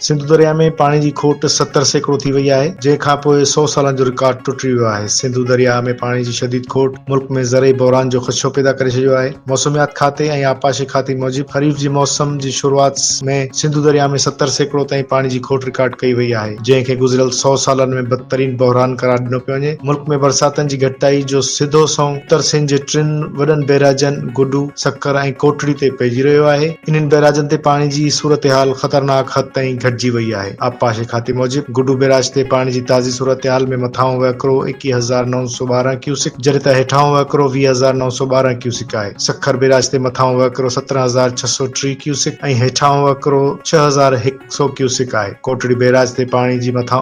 सिंधु दरिया में पाणी जी खोट 70 सैकड़ो थी वई आहे, जंहिंखां पोइ 100 सालनि जो रिकॉर्ड टुटी वियो आहे। सिंधु दरिया में पाणी जी शदीद खोट मुल्क में ज़रई बहरान जो ख़दशो पैदा करे छॾियो आहे। मौसमियात खाते ऐं आपाशी खाते मूजिब ख़रीफ जी मौसम जी शुरूआत में सिंधु दरिया में 70 सैकड़ो ताईं पाणी जी खोट रिकॉर्ड कई वई आहे, जंहिंखे गुज़िरियल 100 सालनि में बदतरीन बहरान करार ॾिनो पियो वञे। मुल्क में बरसातनि जी घटिताई जो सिधो सौं उत्तर सिंध जे 3 वॾनि बैराजनि गुडू, सक्कर ऐं कोटड़ी ते पइजी रहियो आहे। इन्हनि बैराजनि ते पाणी जी सूरत हाल ख़तरनाक हद ताईं घटिजी वई आहे। आपाशी खाते मूजिब गुडू बैराज ते पाणी जी ताज़ी सूरत हाल में मथां वहिकिरो 21,912 क्यूसिक, जॾहिं त हेठां वहिकिरो 20,912 क्यूसिक आहे। सक्खर बैराज ते मथां वहिकिरो 17,603 क्यूसिक ऐं हेठां वहिकिरो 6,100 क्यूसिक आहे। कोटड़ी बैराज ते पाणी जी मथां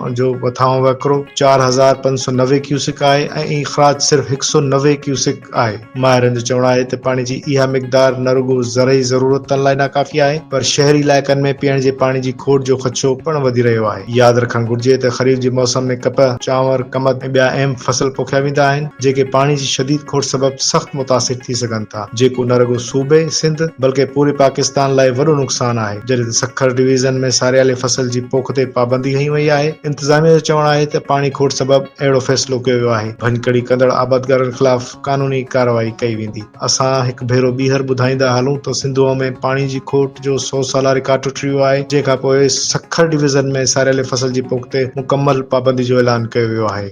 वहिकिरो 4,590 क्यूसिक आहे ऐं इखराज सिर्फ़ 190 क्यूसिक आहे। माहिरनि जो चवणु आहे त पाणी जी इहा मिक़दार न रुॻो ज़रई ज़रूरतनि लाइ नाकाफ़ी आहे, पर शहरी इलाइक़नि में पीअण जे पाणी जी खोट जो ख़दशो पिणु वधी रहियो आहे। यादि रखणु घुर्जे त ख़रीफ जे मौसम में कपह, चांवर, कमद ऐं ॿिया अहम फसल पोखिया वेंदा आहिनि, जेके पाणी जी शदीद खोट सबबि सख़्त मुतासिर थी सघनि था, जेको न रुॻो सूबे सिंध बल्कि पूरे पाकिस्तान लाइ वॾो नुक़सानु आहे। जॾहिं त सक्खर डिवीज़न में सारियाले फसल जी पोख ते पाबंदी हई वई आहे। इंतज़ामिया जो चवणु आहे त पाणी खोट सबबि अहिड़ो फ़ैसिलो कयो वियो आहे, भञकड़ी कंदड़ आबादगारनि ख़िलाफ़ कानूनी कार्रवाई कई वेंदी। असां हिकु भेरो ॿीहर ॿुधाईंदा हलूं त सिंधूअ में पाणी जी खोट जो 100 साला रिकॉर्ड टुटी वियो आहे, जंहिंखां पोइ सक्खर डिवीज़न में सारियाले फसल जी पोख ते मुकमल पाबंदी जो ऐलान कयो वियो आहे।